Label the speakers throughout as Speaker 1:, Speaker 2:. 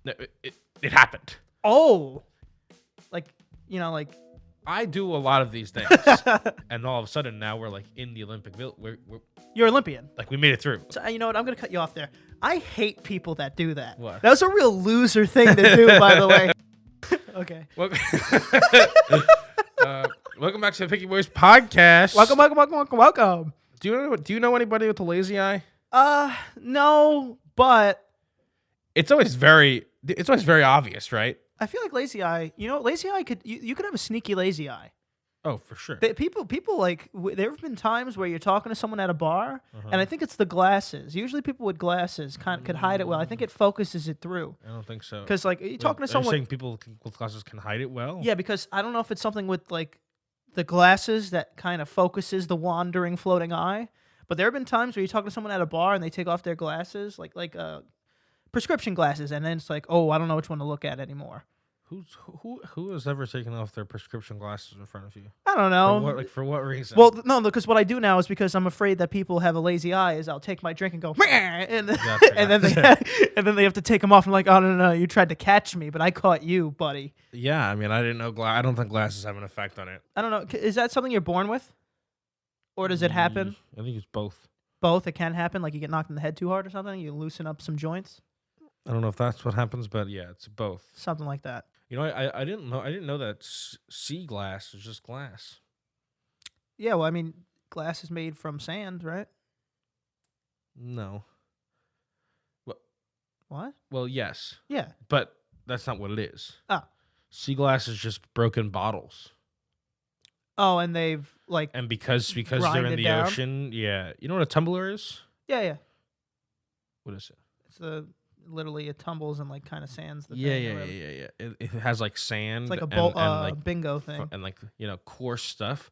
Speaker 1: It happened.
Speaker 2: Oh, like
Speaker 1: I do a lot of these things, and all of a sudden now we're like in the Olympic Village. We're
Speaker 2: you're Olympian.
Speaker 1: like we made it through.
Speaker 2: So, you know what? I'm gonna cut you off there. I hate people that do that.
Speaker 1: What?
Speaker 2: That was a real loser thing to do, by the way. Okay.
Speaker 1: Welcome back to the Picky Boys podcast.
Speaker 2: Welcome.
Speaker 1: Do you know anybody with a lazy eye?
Speaker 2: No, but
Speaker 1: It's always very obvious, right?
Speaker 2: I feel like lazy eye. You know, lazy eye you could have a sneaky lazy eye.
Speaker 1: Oh, for sure.
Speaker 2: People like there have been times where you're talking to someone at a bar, and I think it's the glasses. Usually, people with glasses could hide it well. I think it focuses it through.
Speaker 1: I don't think so.
Speaker 2: Because like you're talking to
Speaker 1: Are
Speaker 2: someone.
Speaker 1: you saying people with glasses can hide it well?
Speaker 2: Yeah, because I don't know if it's something with like the glasses that kind of focuses the wandering, floating eye. But there have been times where you talk to someone at a bar and they take off their glasses, like prescription glasses, and then it's like, oh, I don't know which one to look at anymore.
Speaker 1: Who has ever taken off their prescription glasses in front of you?
Speaker 2: I don't know.
Speaker 1: For what reason?
Speaker 2: Well, no, because what I do now is because I'm afraid that people have a lazy eye. Is I'll take my drink and go, and then they have to take them off. I'm like, oh no, you tried to catch me, but I caught you, buddy.
Speaker 1: Yeah, I mean, I didn't know. I don't think glasses have an effect on it.
Speaker 2: I don't know. Is that something you're born with, or does it happen?
Speaker 1: I think it's both.
Speaker 2: Both. It can happen. Like you get knocked in the head too hard or something. You loosen up some joints.
Speaker 1: I don't know if that's what happens, but yeah, it's both.
Speaker 2: Something like that.
Speaker 1: You know, I didn't know that sea glass is just glass.
Speaker 2: Yeah, well, I mean, glass is made from sand, right?
Speaker 1: No.
Speaker 2: What?
Speaker 1: Well, yes.
Speaker 2: Yeah.
Speaker 1: But that's not what it is.
Speaker 2: Oh.
Speaker 1: Sea glass is just broken bottles.
Speaker 2: Oh, and they've like
Speaker 1: And because they're in the ocean, yeah. You know what a tumbler is?
Speaker 2: Yeah.
Speaker 1: What is it?
Speaker 2: It's literally it tumbles and like kind of sands the
Speaker 1: Yeah.
Speaker 2: thing.
Speaker 1: It has like sand.
Speaker 2: It's like a
Speaker 1: and
Speaker 2: bingo thing.
Speaker 1: And like, coarse stuff.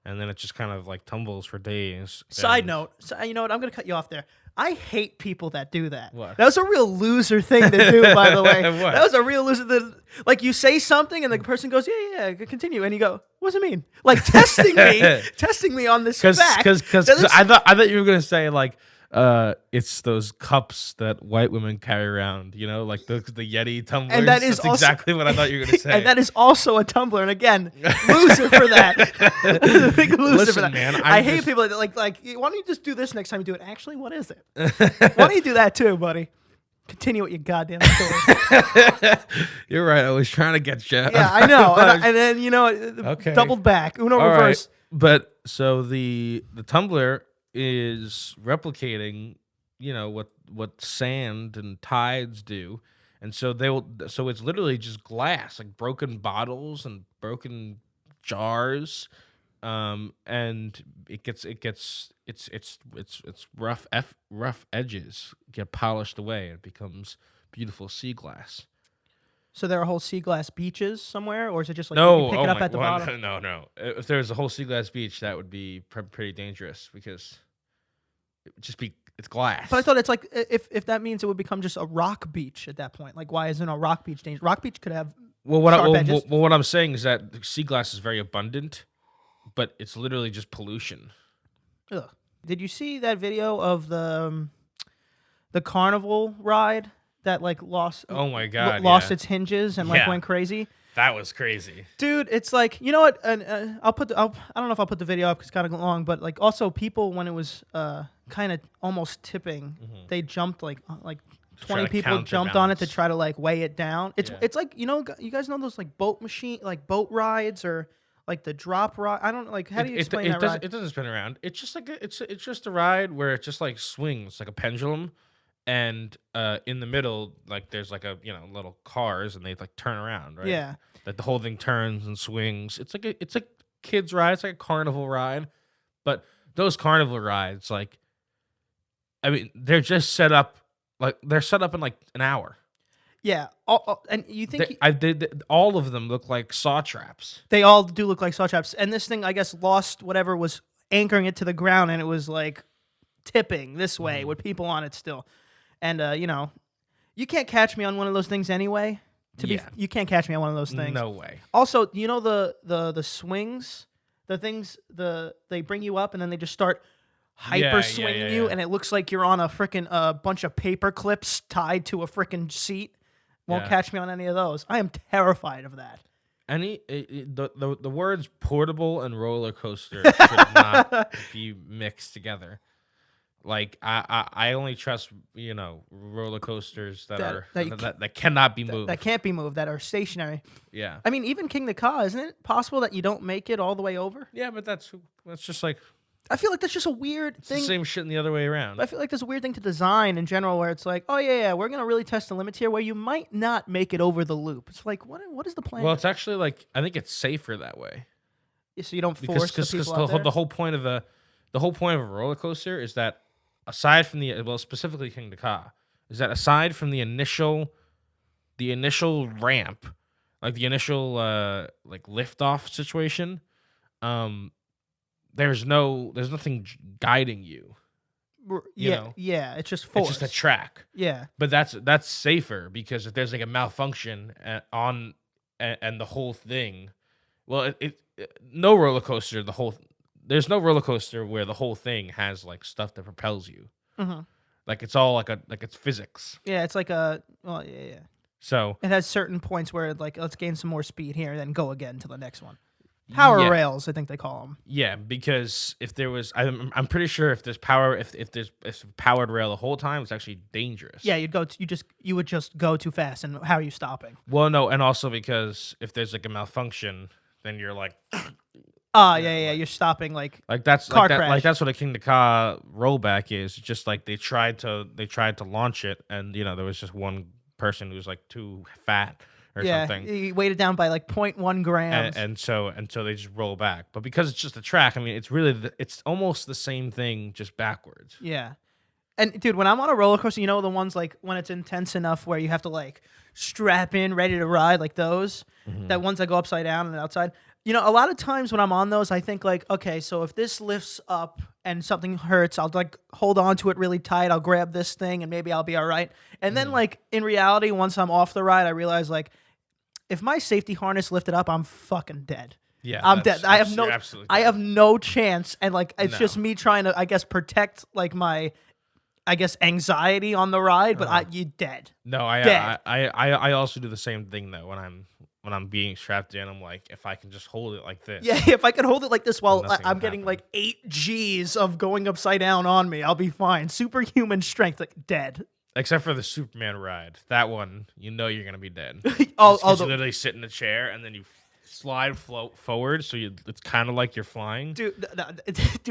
Speaker 1: And then it just kind of like tumbles for days.
Speaker 2: Side note, you know what? I'm going to cut you off there. I hate people that do that.
Speaker 1: What?
Speaker 2: That was a real loser thing to do, by the way.
Speaker 1: What?
Speaker 2: That was a real loser. Like you say something and the person goes, yeah, continue. And you go, what does it mean? Like testing me on this fact.
Speaker 1: Because I thought you were going to say like, it's those cups that white women carry around, like the Yeti tumblers.
Speaker 2: And that's also,
Speaker 1: exactly what I thought you were going to say.
Speaker 2: And that is also a tumbler. And again, loser for that. Big loser for that.
Speaker 1: Man,
Speaker 2: I hate people that like, why don't you just do this next time you do it? Actually, what is it? Why don't you do that too, buddy? Continue with your goddamn story.
Speaker 1: You're right. I was trying to get you.
Speaker 2: Yeah, I know. And then,
Speaker 1: okay.
Speaker 2: Doubled back. Uno
Speaker 1: all
Speaker 2: reverse.
Speaker 1: Right. But so the tumbler is replicating, what sand and tides do, and so so it's literally just glass, like broken bottles and broken jars, and its rough edges get polished away and it becomes beautiful sea glass.
Speaker 2: So there are whole sea glass beaches somewhere, or is it just like
Speaker 1: no?
Speaker 2: you pick it up at the bottom?
Speaker 1: No. If there was a whole sea glass beach, that would be pretty dangerous because it would just be it's glass.
Speaker 2: But I thought it's like if that means it would become just a rock beach at that point. Like why isn't a rock beach dangerous? Rock beach could have edges.
Speaker 1: What I'm saying is that sea glass is very abundant, but it's literally just pollution.
Speaker 2: Ugh. Did you see that video of the Carnival ride? That like lost.
Speaker 1: Oh my god!
Speaker 2: Lost its hinges and went crazy.
Speaker 1: That was crazy,
Speaker 2: dude. It's like you know what? And I don't know if I'll put the video up because it's kind of long. But like also people when it was kind of almost tipping, they jumped like 20 people jumped on it to try to like weigh it down. It's like you guys know those like boat rides or like the drop ride. I don't like how do you explain that ride?
Speaker 1: It doesn't spin around. It's just like it's just a ride where it just like swings like a pendulum. And in the middle, like there's like a little cars, and they like turn around, right?
Speaker 2: Yeah.
Speaker 1: Like the whole thing turns and swings. It's a kids ride. It's like a carnival ride, but those carnival rides, like, I mean, they're just set up in like an hour.
Speaker 2: Yeah. And you think
Speaker 1: all of them look like saw traps.
Speaker 2: They all do look like saw traps, and this thing I guess lost whatever was anchoring it to the ground, and it was like tipping this way with people on it still. And you can't catch me on one of those things anyway. You can't catch me on one of those things.
Speaker 1: No way.
Speaker 2: Also, the swings, the things they bring you up and then they just start hyper swinging you, and it looks like you're on a freaking bunch of paper clips tied to a freaking seat. Won't
Speaker 1: Yeah.
Speaker 2: catch me on any of those. I am terrified of that.
Speaker 1: The words portable and roller coaster should not be mixed together. Like I only trust roller coasters that cannot be moved.
Speaker 2: That can't be moved, that are stationary.
Speaker 1: Yeah.
Speaker 2: I mean, even King the Ka, isn't it possible that you don't make it all the way over?
Speaker 1: Yeah, but that's just like
Speaker 2: I feel like that's just a weird thing.
Speaker 1: the same shit in the other way around.
Speaker 2: I feel like there's a weird thing to design in general where it's like, oh yeah, we're gonna really test the limits here where you might not make it over the loop. It's like, what is the plan?
Speaker 1: Well, it's actually like I think it's safer that way.
Speaker 2: So you don't force the people out there?
Speaker 1: The whole point of a roller coaster is that aside from specifically King Ka, is that aside from the initial ramp, like the initial like liftoff situation, there's nothing guiding you.
Speaker 2: Yeah, it's just force.
Speaker 1: It's just a track.
Speaker 2: Yeah,
Speaker 1: but that's safer because if there's like a malfunction and the whole thing, well, no roller coaster there's no roller coaster where the whole thing has like stuff that propels you.
Speaker 2: Mm-hmm.
Speaker 1: Like it's all like it's physics.
Speaker 2: Yeah, it's like yeah.
Speaker 1: So
Speaker 2: it has certain points where like let's gain some more speed here and then go again to the next one. Power rails, I think they call them.
Speaker 1: Yeah, because if there was, I'm pretty sure if there's powered rail the whole time, it's actually dangerous.
Speaker 2: Yeah, you would just go too fast, and how are you stopping?
Speaker 1: Well, no, and also because if there's like a malfunction, then you're like,
Speaker 2: you're stopping like
Speaker 1: that's
Speaker 2: car
Speaker 1: like that,
Speaker 2: crash.
Speaker 1: like that's what a King Ka rollback is. It's just like they tried to launch it, and there was just one person who was like too fat. Or something.
Speaker 2: You weighed it down by like 0.1 grams,
Speaker 1: and so they just roll back. But because it's just a track, I mean, it's really it's almost the same thing, just backwards.
Speaker 2: Yeah, and dude, when I'm on a roller coaster, the ones like when it's intense enough where you have to like strap in, ready to ride, like those, that ones that go upside down and outside. A lot of times when I'm on those, I think like, okay, so if this lifts up and something hurts, I'll like hold on to it really tight. I'll grab this thing and maybe I'll be all right. And then like in reality, once I'm off the ride, I realize like if my safety harness lifted up, I'm fucking dead.
Speaker 1: Yeah,
Speaker 2: I'm dead. I have no chance. And like it's just me trying to, I guess, protect like my, I guess, anxiety on the ride. But you dead.
Speaker 1: No, I also do the same thing though when I'm being strapped in. I'm like, if I can just hold it like this.
Speaker 2: Yeah, if I can hold it like this while I'm getting like 8 G's of going upside down on me, I'll be fine. Superhuman strength, like dead.
Speaker 1: Except for the Superman ride. That one, you're going to be dead. You literally sit in a chair and then you float forward, so it's kind of like you're flying.
Speaker 2: Dude,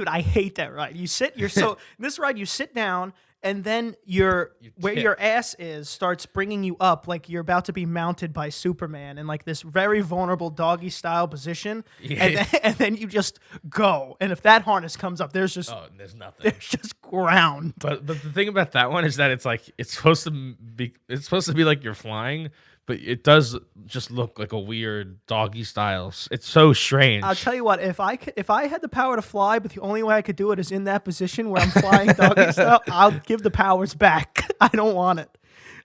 Speaker 2: I hate that ride. This ride, you sit down and then where your ass is starts bringing you up like you're about to be mounted by Superman in like this very vulnerable doggy style position. Yeah. And then you just go. And if that harness comes up, there's
Speaker 1: nothing.
Speaker 2: There's just ground.
Speaker 1: But the thing about that one is that it's like it's supposed to be like you're flying, but it does just look like a weird doggy style. It's so strange.
Speaker 2: I'll tell you what, if I had the power to fly, but the only way I could do it is in that position where I'm flying doggy style, I'll give the powers back. I don't want it.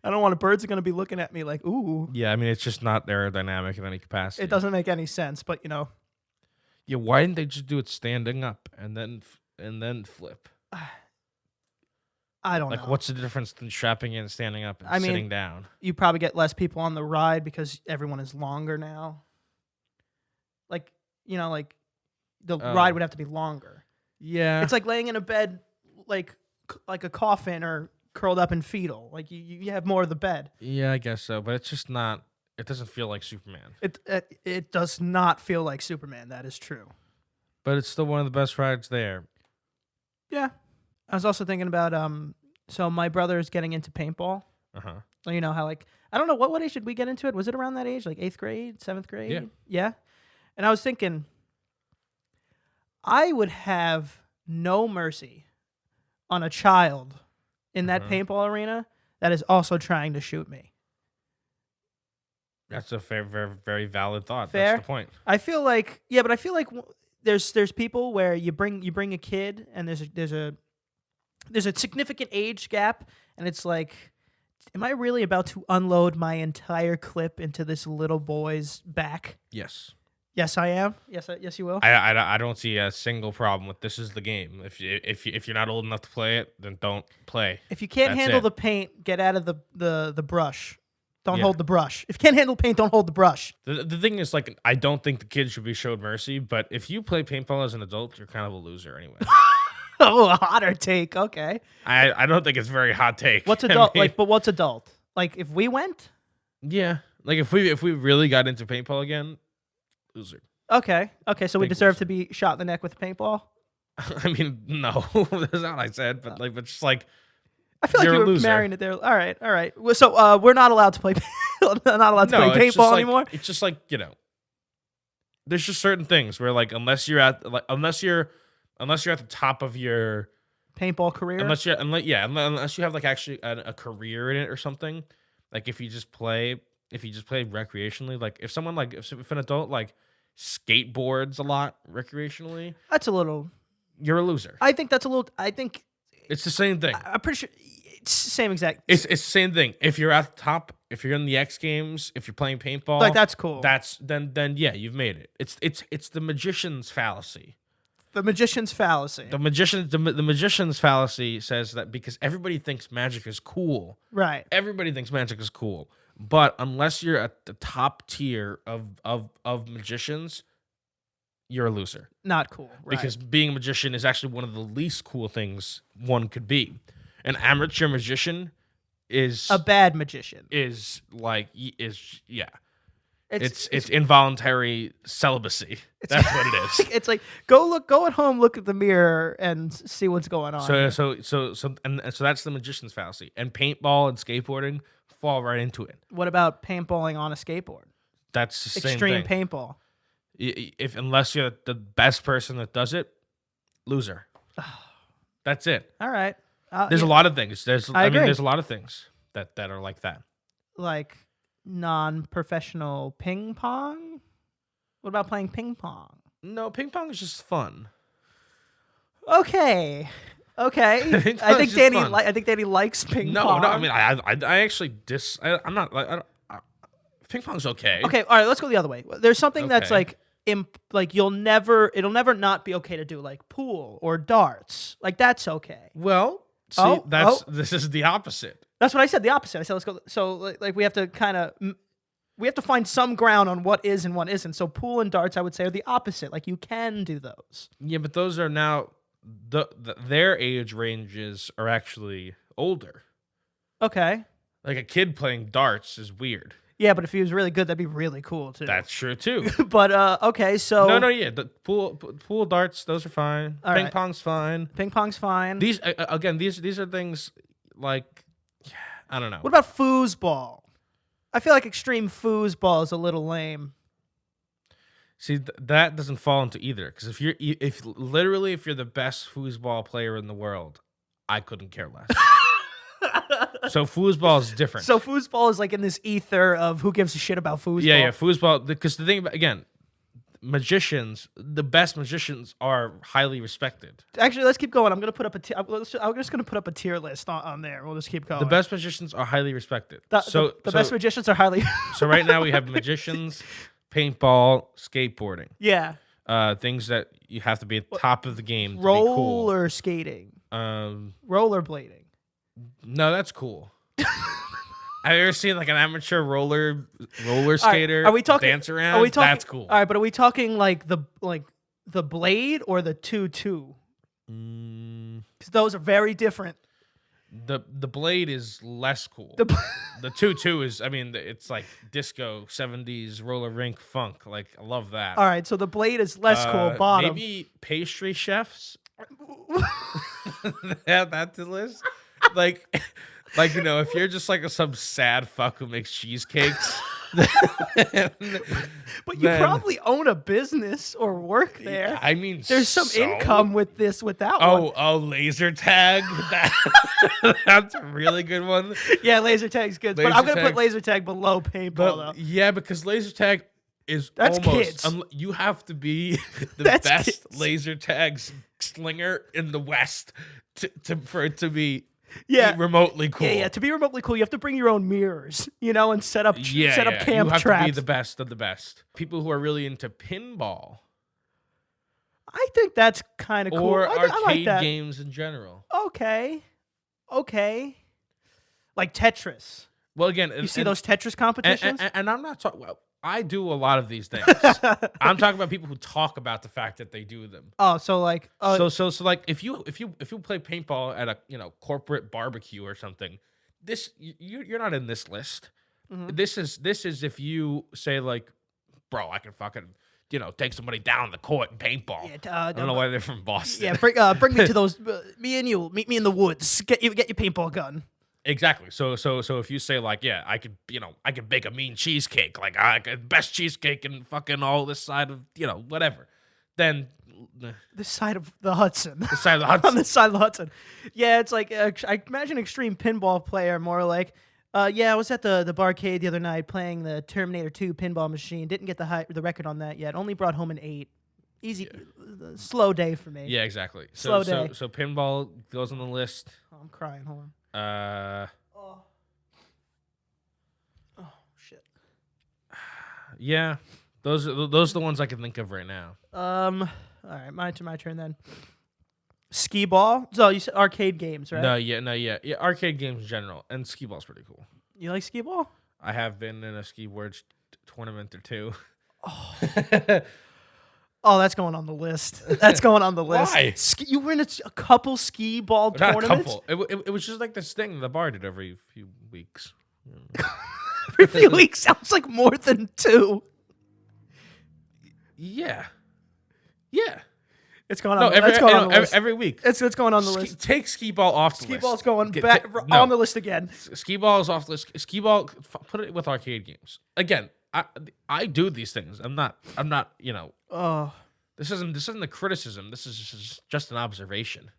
Speaker 2: I don't want it. Birds are going to be looking at me like, ooh.
Speaker 1: Yeah, I mean, it's just not aerodynamic in any capacity.
Speaker 2: It doesn't make any sense, but
Speaker 1: Yeah, why didn't they just do it standing up and then flip?
Speaker 2: I don't know.
Speaker 1: Like, what's the difference between strapping in, standing up, and sitting down?
Speaker 2: You probably get less people on the ride because everyone is longer now. Like, the ride would have to be longer.
Speaker 1: Yeah.
Speaker 2: It's like laying in a bed like a coffin or curled up in fetal. Like, you have more of the bed.
Speaker 1: Yeah, I guess so. But it's just not... It doesn't feel like Superman.
Speaker 2: It does not feel like Superman. That is true.
Speaker 1: But it's still one of the best rides there.
Speaker 2: Yeah. I was also thinking about so my brother is getting into paintball.
Speaker 1: Uh-huh.
Speaker 2: So how like I don't know what age did we get into it? Was it around that age, like 8th grade, 7th grade?
Speaker 1: Yeah.
Speaker 2: Yeah. And I was thinking I would have no mercy on a child in that paintball arena that is also trying to shoot me.
Speaker 1: That's a very, very valid thought.
Speaker 2: Fair?
Speaker 1: That's the point.
Speaker 2: I feel like there's people where you bring a kid and there's a significant age gap and it's like, am I really about to unload my entire clip into this little boy's back?
Speaker 1: Yes.
Speaker 2: Yes, I am. Yes, you will.
Speaker 1: I don't see a single problem with this is the game. If you're not old enough to play it, then don't play.
Speaker 2: If you can't handle the paint, get out of the brush. Don't
Speaker 1: Yeah.
Speaker 2: hold the brush. If you can't handle paint, don't hold the brush.
Speaker 1: The thing is, like, I don't think the kids should be showed mercy, but if you play paintball as an adult, you're kind of a loser anyway.
Speaker 2: Oh, a hotter take. Okay.
Speaker 1: I don't think it's a very hot take.
Speaker 2: What's
Speaker 1: I
Speaker 2: adult?
Speaker 1: mean,
Speaker 2: Like, but what's adult? Like, if we went.
Speaker 1: yeah, like if we really got into paintball again, loser.
Speaker 2: Okay. Okay. So we
Speaker 1: Big
Speaker 2: deserve
Speaker 1: loser.
Speaker 2: to be shot in the neck with a paintball.
Speaker 1: I mean, no, that's not what I said, but just like
Speaker 2: I feel like
Speaker 1: you're
Speaker 2: you
Speaker 1: a
Speaker 2: were
Speaker 1: loser.
Speaker 2: marrying it there. All right. All right. So we're not allowed to play. Not allowed to play
Speaker 1: it's just
Speaker 2: paintball
Speaker 1: like,
Speaker 2: anymore.
Speaker 1: It's just like, there's just certain things where like unless you're at the top of your
Speaker 2: Paintball career.
Speaker 1: unless you have like actually a career in it or something, like if you just play recreationally, like if someone like if an adult like skateboards a lot recreationally,
Speaker 2: That's a little.
Speaker 1: you're a loser.
Speaker 2: I think that's a little. I think
Speaker 1: It's the same thing.
Speaker 2: I'm pretty sure it's the same exact.
Speaker 1: It's the same thing. If you're at the top, if you're in the X Games, if you're playing paintball,
Speaker 2: Like, that's cool.
Speaker 1: That's then yeah, you've made it. It's the magician's fallacy.
Speaker 2: The magician's fallacy.
Speaker 1: The magician's fallacy says that because everybody thinks magic is cool.
Speaker 2: Right.
Speaker 1: Everybody thinks magic is cool. But unless you're at the top tier of magicians, you're a loser.
Speaker 2: Not cool. Right.
Speaker 1: Because being a magician is actually one of the least cool things one could be. An amateur magician is
Speaker 2: a bad magician.
Speaker 1: It's
Speaker 2: It's
Speaker 1: involuntary celibacy. That's what it is.
Speaker 2: It's like go at home, look at the mirror, and see what's going on.
Speaker 1: So that's the magician's fallacy. And paintball and skateboarding fall right into it.
Speaker 2: What about paintballing on a skateboard?
Speaker 1: That's the same
Speaker 2: Extreme
Speaker 1: thing.
Speaker 2: paintball.
Speaker 1: Unless you're the best person that does it, loser. That's it.
Speaker 2: All right.
Speaker 1: There's a lot of things.
Speaker 2: I agree.
Speaker 1: There's a lot of things that are like that.
Speaker 2: Like non-professional ping pong. What about playing ping pong?
Speaker 1: No, ping pong is just fun.
Speaker 2: Okay.
Speaker 1: Ping pong
Speaker 2: I think
Speaker 1: is just
Speaker 2: Danny.
Speaker 1: fun.
Speaker 2: I think Danny likes ping
Speaker 1: No,
Speaker 2: pong.
Speaker 1: no. I mean, I actually I'm not like. Ping pong's okay.
Speaker 2: Okay. All right. Let's go the other way. There's something that's
Speaker 1: Okay.
Speaker 2: like it'll never not be okay to do, like pool or darts. Like, that's okay.
Speaker 1: Well, see,
Speaker 2: Oh.
Speaker 1: this is the opposite.
Speaker 2: That's what I said. The opposite. I said let's go. So like we have to find some ground on what is and what isn't. So pool and darts, I would say, are the opposite. Like, you can do those.
Speaker 1: Yeah, but those are now their age ranges are actually older.
Speaker 2: Okay.
Speaker 1: Like a kid playing darts is weird.
Speaker 2: Yeah, but if he was really good, that'd be really cool too.
Speaker 1: That's true too.
Speaker 2: But okay, so
Speaker 1: No, yeah, the pool darts, those are fine.
Speaker 2: All
Speaker 1: Ping
Speaker 2: right.
Speaker 1: pong's fine.
Speaker 2: ping pong's fine.
Speaker 1: These again, these are things like I don't know.
Speaker 2: What about foosball? I feel like extreme foosball is a little lame.
Speaker 1: See, that doesn't fall into either because if you're the best foosball player in the world, I couldn't care less. So foosball is different.
Speaker 2: So foosball is like in this ether of who gives a shit about foosball.
Speaker 1: Yeah, foosball. Because the thing about, again, magicians, the best magicians are highly respected.
Speaker 2: Actually, let's keep going. I'm gonna put up I'm just gonna put up a tier list on there. We'll just keep going.
Speaker 1: The best magicians are highly respected.
Speaker 2: The best magicians are highly.
Speaker 1: So right now we have magicians, paintball, skateboarding.
Speaker 2: Yeah.
Speaker 1: Things that you have to be at the top of the game to be
Speaker 2: Roller
Speaker 1: cool.
Speaker 2: skating.
Speaker 1: Um,
Speaker 2: Rollerblading.
Speaker 1: no, that's cool. Have you ever seen like an amateur roller skater
Speaker 2: are we talking?
Speaker 1: dance around?
Speaker 2: Are we talking?
Speaker 1: That's cool.
Speaker 2: All right, but are we talking like the blade or the 2-2? Because those are very different.
Speaker 1: The blade is less cool.
Speaker 2: The
Speaker 1: The 2-2 is, I mean, it's like disco 70s roller rink funk. Like, I love that.
Speaker 2: All right, so the blade is less cool. Bottom.
Speaker 1: Maybe pastry chefs. Add that to the list. Like if you're just like some sad fuck who makes cheesecakes.
Speaker 2: But you probably own a business or work there.
Speaker 1: I mean,
Speaker 2: There's some income with this without one.
Speaker 1: Oh, laser tag. That's a really good one.
Speaker 2: Yeah, laser tag's good. But I'm going to put laser tag below paintball, though.
Speaker 1: Yeah, because laser tag is
Speaker 2: That's
Speaker 1: almost
Speaker 2: kids.
Speaker 1: You have to be the
Speaker 2: That's
Speaker 1: best
Speaker 2: kids.
Speaker 1: laser tag slinger in the West for it to be remotely cool.
Speaker 2: Yeah. To be remotely cool, you have to bring your own mirrors, and set up camp
Speaker 1: you have
Speaker 2: traps.
Speaker 1: to be the best of the best. People who are really into pinball
Speaker 2: I think that's kind of cool.
Speaker 1: or
Speaker 2: I like
Speaker 1: arcade
Speaker 2: that.
Speaker 1: games in general.
Speaker 2: Okay. Like Tetris.
Speaker 1: Well, again,
Speaker 2: You see those Tetris competitions?
Speaker 1: and I'm not talking. Well, I do a lot of these things. I'm talking about people who talk about the fact that they do them.
Speaker 2: Oh, so like,
Speaker 1: So like if you play paintball at a corporate barbecue or something, you're not in this list.
Speaker 2: mhm.
Speaker 1: This is if you say like, bro, I can fucking take somebody down the court in paintball.
Speaker 2: Yeah,
Speaker 1: I don't know why they're from Boston.
Speaker 2: yeah, bring me to those. Me and you meet me in the woods. Get your paintball gun.
Speaker 1: Exactly. So if you say like, yeah, I could bake a mean cheesecake, like I could best cheesecake in fucking all this side of whatever, then
Speaker 2: This side of the Hudson.
Speaker 1: the side of the Hudson.
Speaker 2: On this side of the Hudson. Yeah, it's like I imagine extreme pinball player more like. Yeah, I was at the barcade the other night playing the Terminator 2 pinball machine. Didn't get the record on that yet. Only brought home an 8. Easy, slow day for me.
Speaker 1: Yeah, exactly.
Speaker 2: Slow day.
Speaker 1: So pinball goes on the list.
Speaker 2: Oh, I'm crying. Hold on. Oh. Oh shit.
Speaker 1: Yeah, those are the ones I can think of right now.
Speaker 2: All right, my turn then. Skee ball. So you said arcade games, right?
Speaker 1: No, yeah. Arcade games in general, and skee ball's pretty cool.
Speaker 2: You like skee ball?
Speaker 1: I have been in a ski board tournament or two.
Speaker 2: Oh. Oh, that's going on the list. That's going on the list.
Speaker 1: Why?
Speaker 2: You were in a couple skee ball
Speaker 1: Not
Speaker 2: tournaments?
Speaker 1: a couple. It was just like this thing the bar did every few weeks.
Speaker 2: Every few weeks sounds like more than 2.
Speaker 1: Yeah.
Speaker 2: It's going on. That's going on the list.
Speaker 1: Every week.
Speaker 2: It's going on the list.
Speaker 1: Take skee ball off the
Speaker 2: Skee
Speaker 1: list.
Speaker 2: ball's going back on the list again.
Speaker 1: Skee ball is off the list. Skee ball, put it with arcade games. Again, I do these things. I'm not.
Speaker 2: Oh.
Speaker 1: This isn't a criticism. This is just an observation.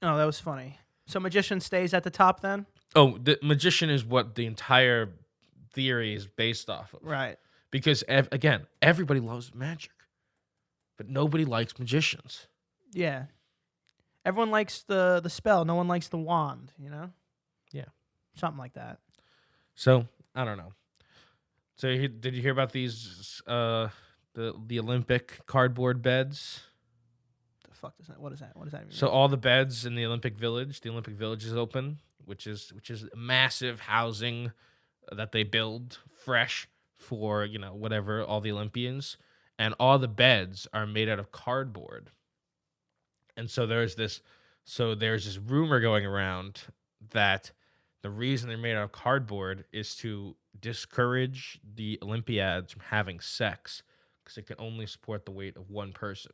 Speaker 2: Oh, that was funny. So magician stays at the top then?
Speaker 1: Oh, the magician is what the entire theory is based off of.
Speaker 2: Right.
Speaker 1: Because again, everybody loves magic, but nobody likes magicians.
Speaker 2: Yeah. Everyone likes the spell. No one likes the wand, you know?
Speaker 1: Yeah.
Speaker 2: Something like that.
Speaker 1: So, I don't know. So, did you hear about these, the Olympic cardboard beds?
Speaker 2: The fuck does that? What is that? What does that mean?
Speaker 1: So, all the beds in the Olympic Village is open, which is massive housing that they build fresh for, whatever, all the Olympians. And all the beds are made out of cardboard. And so there's this rumor going around that the reason they're made out of cardboard is to discourage the Olympiads from having sex because it can only support the weight of one person.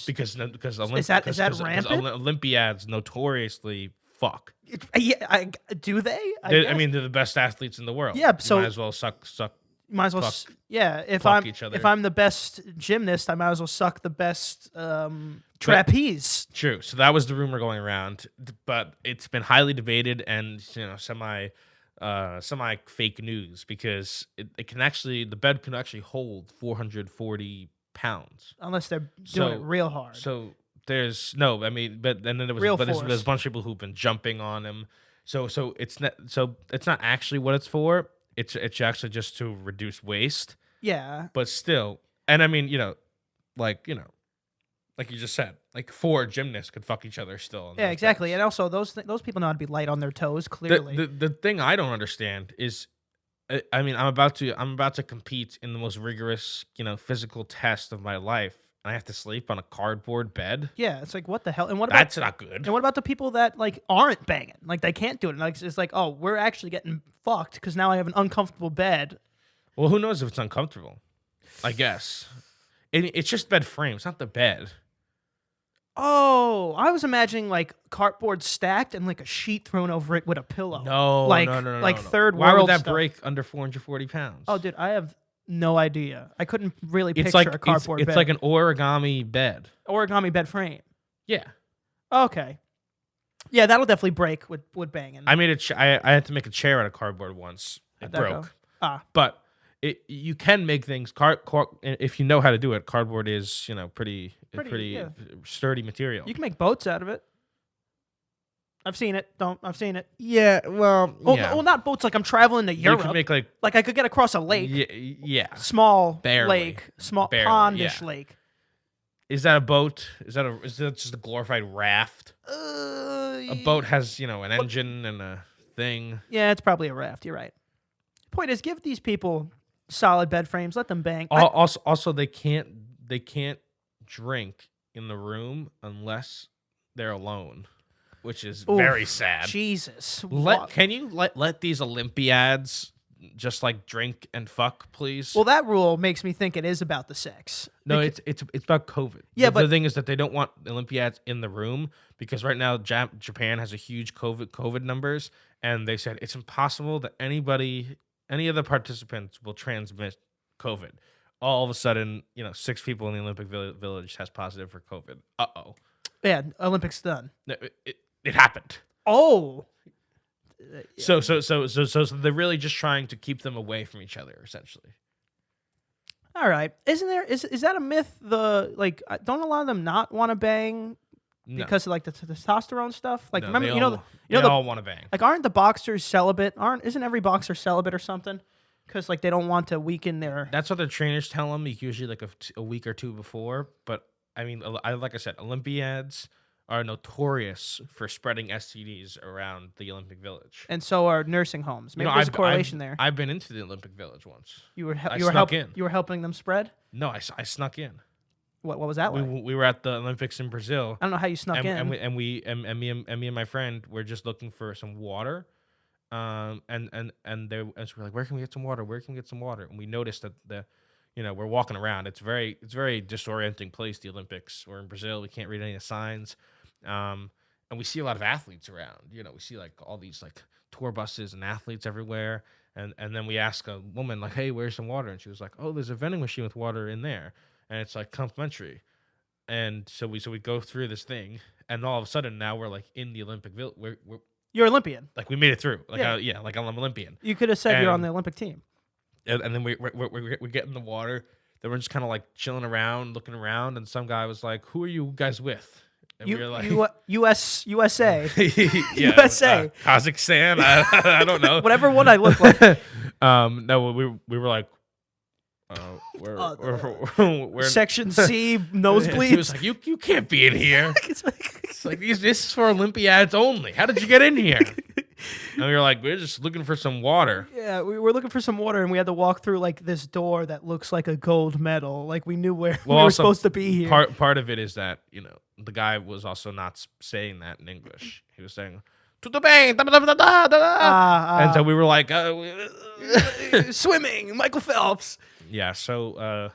Speaker 1: Because
Speaker 2: is that rampant?
Speaker 1: Olympiads notoriously fuck.
Speaker 2: Yeah, do they?
Speaker 1: I mean, they're the best athletes in the world.
Speaker 2: Yeah, so
Speaker 1: you might as well suck.
Speaker 2: Might as well, yeah. If I'm the best gymnast, I might as well suck the best trapeze.
Speaker 1: True. So that was the rumor going around, but it's been highly debated and semi fake news because the bed can actually hold 440 pounds
Speaker 2: unless they're doing it real hard.
Speaker 1: So there's no. I mean, but then there was there's a bunch of people who've been jumping on him. So it's not actually what it's for. It's actually just to reduce waste.
Speaker 2: Yeah.
Speaker 1: But still, and I mean, like you just said, like 4 gymnasts could fuck each other still.
Speaker 2: Yeah, exactly. And also, those people know how to be light on their toes. Clearly,
Speaker 1: the thing I don't understand is, I mean, I'm about to compete in the most rigorous, physical test of my life. And I have to sleep on a cardboard bed.
Speaker 2: Yeah, it's like what the hell? And
Speaker 1: that's not good.
Speaker 2: And what about the people that like aren't banging? Like they can't do it. Like it's like, oh, we're actually getting fucked because now I have an uncomfortable bed.
Speaker 1: Well, who knows if it's uncomfortable? I guess it's just bed frame. It's not the bed.
Speaker 2: Oh, I was imagining like cardboard stacked and like a sheet thrown over it with a pillow.
Speaker 1: No,
Speaker 2: like
Speaker 1: no.
Speaker 2: third
Speaker 1: Why
Speaker 2: world
Speaker 1: would that
Speaker 2: stuff.
Speaker 1: break under 440 pounds?
Speaker 2: Oh, dude, I have no idea. I couldn't really picture a cardboard bed.
Speaker 1: It's like an origami bed.
Speaker 2: Origami bed frame.
Speaker 1: Yeah.
Speaker 2: Okay. Yeah, that'll definitely break with banging.
Speaker 1: I made I had to make a chair out of cardboard once. It broke. But you can make things if you know how to do it. Cardboard is pretty sturdy material.
Speaker 2: You can make boats out of it. I've seen it. I've seen it.
Speaker 1: Yeah, well,
Speaker 2: well, not boats. Like I'm traveling to Europe.
Speaker 1: You can make like
Speaker 2: I could get across a lake.
Speaker 1: Yeah.
Speaker 2: Small
Speaker 1: Barely.
Speaker 2: lake, small
Speaker 1: Barely,
Speaker 2: pondish lake.
Speaker 1: Is that a boat? Is that just a glorified raft? A boat has an engine and a thing.
Speaker 2: Yeah, it's probably a raft. You're right. Point is, give these people solid bed frames. Let them bang.
Speaker 1: Also, they can't drink in the room unless they're alone, which is very sad.
Speaker 2: Jesus.
Speaker 1: Can you let these Olympiads just like drink and fuck, please?
Speaker 2: Well, that rule makes me think it is about the sex.
Speaker 1: No, it's about COVID.
Speaker 2: Yeah,
Speaker 1: but the thing is that they don't want Olympiads in the room because right now Japan has a huge COVID numbers, and they said it's impossible that any of the participants will transmit COVID. All of a sudden, 6 people in the Olympic Village has positive for COVID. Uh-oh.
Speaker 2: Yeah, Olympics done.
Speaker 1: No, it happened.
Speaker 2: Oh.
Speaker 1: So they're really just trying to keep them away from each other, essentially.
Speaker 2: All right. Isn't there is that a myth? Don't a lot of them not want to bang because of like the testosterone stuff? Like,
Speaker 1: no,
Speaker 2: remember,
Speaker 1: they all want to bang.
Speaker 2: Like, aren't the boxers celibate? Isn't every boxer celibate or something? Because like they don't want to weaken their.
Speaker 1: That's what their trainers tell them. Usually like a week or two before. But I mean, like I said, Olympiads are notorious for spreading STDs around the Olympic Village,
Speaker 2: and so are nursing homes. Maybe there's a correlation there.
Speaker 1: I've been into the Olympic Village once.
Speaker 2: You were
Speaker 1: snuck in.
Speaker 2: You were helping them spread.
Speaker 1: No, I snuck in.
Speaker 2: What was that like?
Speaker 1: We were at the Olympics in Brazil.
Speaker 2: I don't know how you snuck in.
Speaker 1: And me and my friend were just looking for some water. And so we're like, where can we get some water? Where can we get some water? And we noticed that we're walking around. It's very disorienting place. The Olympics. We're in Brazil. We can't read any of the signs. And we see a lot of athletes around. We see like all these like tour buses and athletes everywhere. And then we ask a woman like, hey, where's some water? And she was like, oh, there's a vending machine with water in there, and it's like complimentary. And so we go through this thing, and all of a sudden now we're like in the Olympic Village.
Speaker 2: You're Olympian.
Speaker 1: Like we made it through. Like
Speaker 2: yeah.
Speaker 1: Like I'm Olympian.
Speaker 2: You could have said you're on the Olympic team.
Speaker 1: And then we get in the water. Then we're just kind of like chilling around, looking around, and some guy was like, who are you guys with? And we were like,
Speaker 2: USA.
Speaker 1: USA. Kazakhstan. I don't know.
Speaker 2: Whatever one I look like.
Speaker 1: No, we were like, we're
Speaker 2: Section C nosebleeds.
Speaker 1: He was like, you can't be in here. It's like this is for Olympiads only. How did you get in here? And we were like, we're just looking for some water.
Speaker 2: Yeah, we were looking for some water, and we had to walk through like this door that looks like a gold medal. Like we knew where we were supposed to be here.
Speaker 1: Part of it is that the guy was also not saying that in English. He was saying, "Tudo bem," and so we were like,
Speaker 2: swimming, Michael Phelps.
Speaker 1: Yeah, so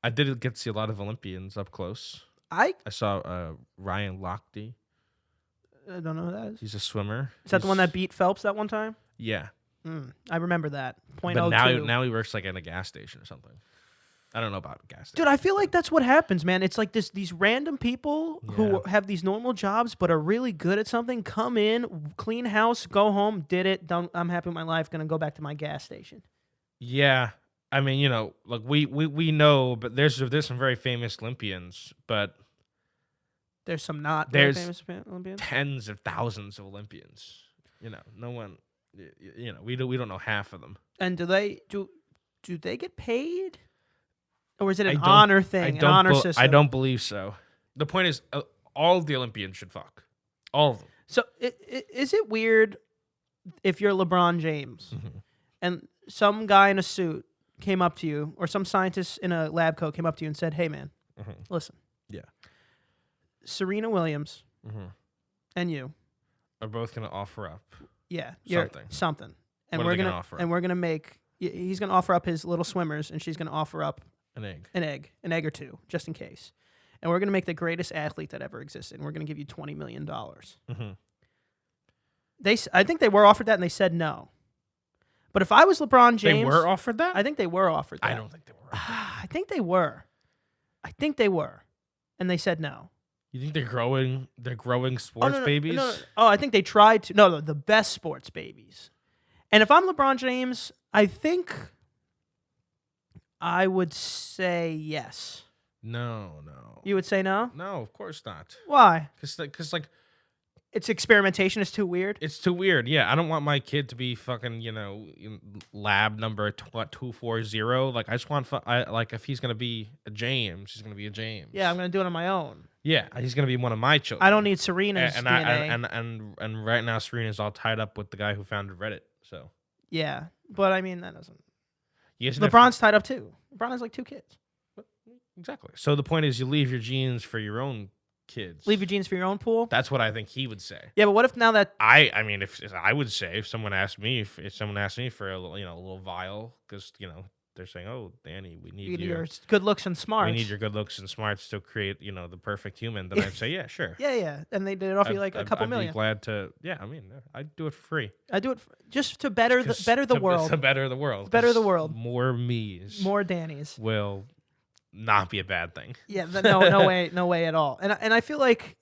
Speaker 1: I did get to see a lot of Olympians up close. I saw Ryan Lochte.
Speaker 2: I don't know who that is.
Speaker 1: He's a swimmer.
Speaker 2: Is that the one that beat Phelps that one time?
Speaker 1: Yeah.
Speaker 2: I remember that.
Speaker 1: But now he works like in a gas station or something. I don't know about gas station.
Speaker 2: Dude, I feel like that's what happens, man. It's like these random people who have these normal jobs but are really good at something, come in, clean house, go home, did it, done, I'm happy with my life, gonna go back to my gas station.
Speaker 1: Yeah. I mean, like we know, but there's some very famous Olympians, but
Speaker 2: there's some not very famous Olympians.
Speaker 1: Tens of thousands of Olympians. No one. We don't know half of them.
Speaker 2: And do they get paid, or is it an honor thing? An honor system?
Speaker 1: I don't believe so. The point is, all of the Olympians should fuck. All of them.
Speaker 2: So is it weird if you're LeBron James and some guy in a suit came up to you, or some scientist in a lab coat came up to you and said, "Hey, man, listen.
Speaker 1: Yeah.
Speaker 2: Serena Williams and you
Speaker 1: are both gonna offer up.
Speaker 2: Yeah,
Speaker 1: something.
Speaker 2: And
Speaker 1: we're
Speaker 2: gonna make. He's gonna offer up his little swimmers, and she's gonna offer up
Speaker 1: an egg
Speaker 2: or two, just in case. And we're gonna make the greatest athlete that ever existed, and we're gonna give you $20 million. I think they were offered that, and they said no. But if I was LeBron James,
Speaker 1: they were offered that.
Speaker 2: I think they were offered that.
Speaker 1: I don't think they were.
Speaker 2: I think they were. And they said no.
Speaker 1: You think they're growing? They're growing sports babies?
Speaker 2: No. Oh, I think they tried to. No, the best sports babies. And if I'm LeBron James, I think I would say yes.
Speaker 1: No.
Speaker 2: You would say no?
Speaker 1: No, of course not.
Speaker 2: Why?
Speaker 1: Because like
Speaker 2: it's experimentation is too weird.
Speaker 1: It's too weird. Yeah, I don't want my kid to be fucking lab number 240. Like I just want like if he's gonna be a James, he's gonna be a James.
Speaker 2: Yeah, I'm gonna do it on my own.
Speaker 1: Yeah, he's gonna be one of my children.
Speaker 2: I don't need Serena's DNA.
Speaker 1: And right now Serena's all tied up with the guy who founded Reddit. So
Speaker 2: yeah, but I mean that doesn't.
Speaker 1: yes,
Speaker 2: LeBron's tied up too. LeBron has like 2 kids.
Speaker 1: Exactly. So the point is, you leave your genes for your own kids.
Speaker 2: Leave your genes for your own pool.
Speaker 1: That's what I think he would say.
Speaker 2: Yeah, but what if now that
Speaker 1: I mean, if I would say, if someone asked me, if someone asked me for a little vial, because they're saying, oh, Danny, we need
Speaker 2: your good looks and smarts.
Speaker 1: We need your good looks and smarts to create the perfect human. Then I'd say, yeah, sure.
Speaker 2: Yeah, and they did it off you like a couple million.
Speaker 1: I'd be glad to. Yeah, I mean, I'd do it for free.
Speaker 2: I do it just to better the world.
Speaker 1: To better the world.
Speaker 2: Better the world.
Speaker 1: More me's.
Speaker 2: More Dannys.
Speaker 1: Will not be a bad thing.
Speaker 2: Yeah, no way at all. And I feel like,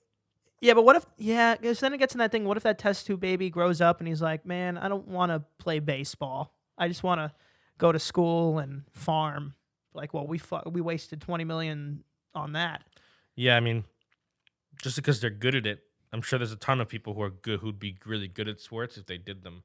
Speaker 2: yeah, but what if, because then it gets in that thing, what if that test tube baby grows up and he's like, man, I don't want to play baseball. I just want to go to school and farm. Like, well, we wasted 20 million on that.
Speaker 1: Yeah, I mean, just because they're good at it, I'm sure there's a ton of people who are good, who'd be really good at sports if they did them,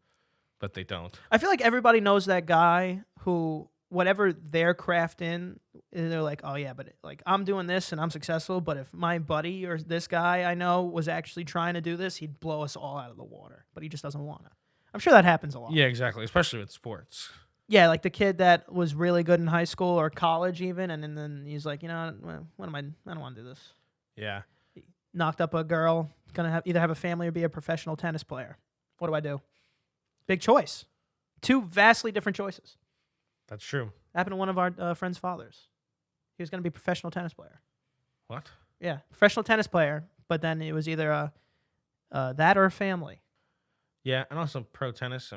Speaker 1: but they don't.
Speaker 2: I feel like everybody knows that guy who, whatever their craft in, they're like, oh yeah, but like I'm doing this and I'm successful, but if my buddy or this guy I know was actually trying to do this, he'd blow us all out of the water, but he just doesn't want to. I'm sure that happens a lot.
Speaker 1: Yeah, exactly, especially with sports.
Speaker 2: Yeah, like the kid that was really good in high school or college even, and then he's like, I don't want to do this.
Speaker 1: Yeah.
Speaker 2: He knocked up a girl, gonna either have a family or be a professional tennis player. What do I do? Big choice. 2 vastly different choices.
Speaker 1: That's true.
Speaker 2: Happened to one of our friends' fathers. He was going to be a professional tennis player.
Speaker 1: What?
Speaker 2: Yeah, professional tennis player, but then it was either that or a family.
Speaker 1: Yeah, and also pro tennis.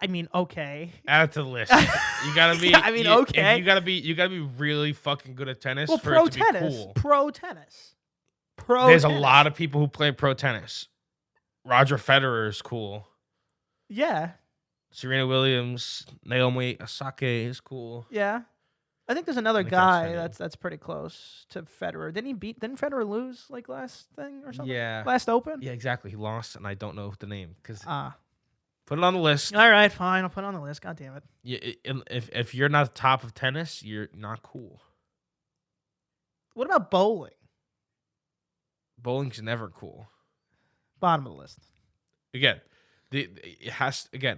Speaker 2: I mean, okay.
Speaker 1: Add it to the list. You gotta be.
Speaker 2: Okay.
Speaker 1: You gotta be really fucking good at tennis for
Speaker 2: pro
Speaker 1: it to
Speaker 2: tennis,
Speaker 1: be cool.
Speaker 2: Pro tennis.
Speaker 1: There's a lot of people who play pro tennis. Roger Federer is cool.
Speaker 2: Yeah.
Speaker 1: Serena Williams, Naomi Osaka is cool.
Speaker 2: Yeah. I think there's another guy that's pretty close to Federer. Didn't Federer lose like last thing or something?
Speaker 1: Yeah.
Speaker 2: Last Open?
Speaker 1: Yeah, exactly. He lost, and I don't know the name because put it on the list.
Speaker 2: All right, fine. I'll put it on the list. God damn it.
Speaker 1: Yeah, if you're not the top of tennis, you're not cool.
Speaker 2: What about bowling?
Speaker 1: Bowling's never cool.
Speaker 2: Bottom of the list.
Speaker 1: Again,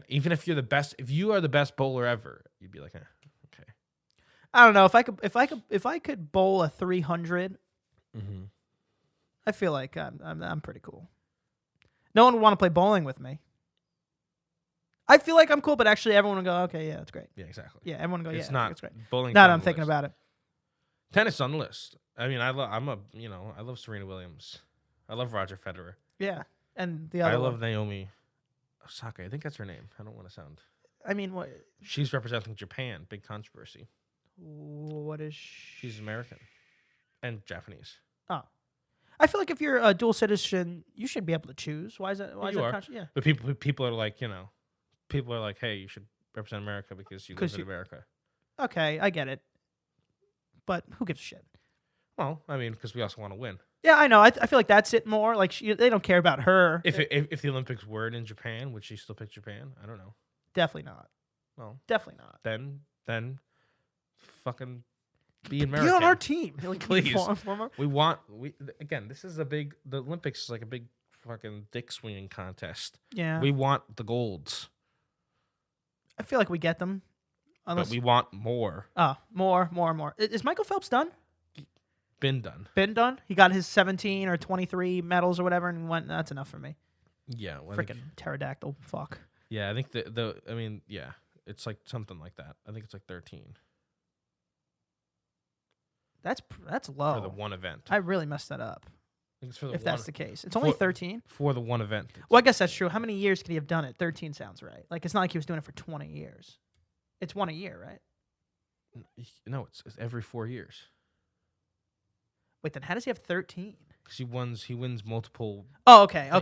Speaker 1: even if you're the best, if you are the best bowler ever, you'd be like, okay.
Speaker 2: I don't know if I could bowl a 300.
Speaker 1: Mm-hmm.
Speaker 2: I feel like I'm pretty cool. No one would want to play bowling with me. I feel like I'm cool, but actually everyone would go, okay, yeah, that's great.
Speaker 1: Yeah, exactly.
Speaker 2: Yeah, everyone would go,
Speaker 1: it's
Speaker 2: yeah,
Speaker 1: not
Speaker 2: that's great.
Speaker 1: Bowling.
Speaker 2: Now that I'm thinking about it.
Speaker 1: Tennis on the list. I mean, I love Serena Williams. I love Roger Federer.
Speaker 2: Yeah, and the other.
Speaker 1: I love Naomi Osaka. I think that's her name. I don't want to sound.
Speaker 2: I mean, what?
Speaker 1: She's representing Japan. Big controversy.
Speaker 2: What is?
Speaker 1: She's American and Japanese.
Speaker 2: Oh, I feel like if you're a dual citizen, you should be able to choose. Why is that? Yeah.
Speaker 1: But people are like, people are like, hey, you should represent America because you live in America.
Speaker 2: Okay, I get it. But who gives a shit?
Speaker 1: Well, I mean, because we also want to win.
Speaker 2: Yeah, I know. I feel like that's it more. Like they don't care about her.
Speaker 1: If the Olympics weren't in Japan, would she still pick Japan? I don't know.
Speaker 2: Definitely not.
Speaker 1: Well,
Speaker 2: definitely not.
Speaker 1: Then, fucking be American.
Speaker 2: Get on our team,
Speaker 1: please. This is the Olympics is like a big fucking dick swinging contest.
Speaker 2: Yeah.
Speaker 1: We want the golds.
Speaker 2: I feel like we get them.
Speaker 1: But we want more.
Speaker 2: Oh, more. Is Michael Phelps done?
Speaker 1: Been done.
Speaker 2: He got his 17 or 23 medals or whatever and went, that's enough for me.
Speaker 1: Yeah.
Speaker 2: Freaking pterodactyl. Fuck.
Speaker 1: Yeah, I think it's like something like that. I think it's like 13.
Speaker 2: That's low.
Speaker 1: For the one event.
Speaker 2: I really messed that up.
Speaker 1: I think it's for the
Speaker 2: if that's the case. It's only 13?
Speaker 1: For the one event.
Speaker 2: Well, I guess that's true. How many years could he have done it? 13 sounds right. Like, it's not like he was doing it for 20 years. It's one a year, right?
Speaker 1: No, it's every 4 years.
Speaker 2: Wait, then how does he have 13?
Speaker 1: Because he wins multiple.
Speaker 2: Oh, okay. I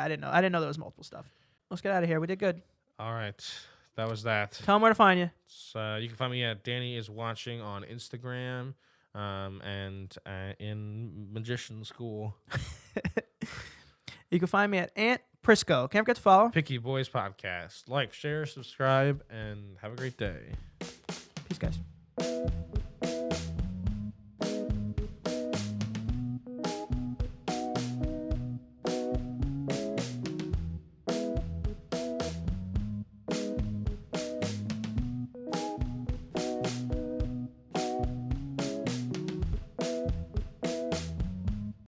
Speaker 2: didn't know there was multiple stuff. Let's get out of here. We did good.
Speaker 1: All right, that was that.
Speaker 2: Tell them where to find you.
Speaker 1: So you can find me at Danny is Watching on Instagram, and in Magician School.
Speaker 2: You can find me at Aunt Prisco. Can't forget to follow
Speaker 1: Picky Boys Podcast. Like, share, subscribe, and have a great day.
Speaker 2: Peace, guys.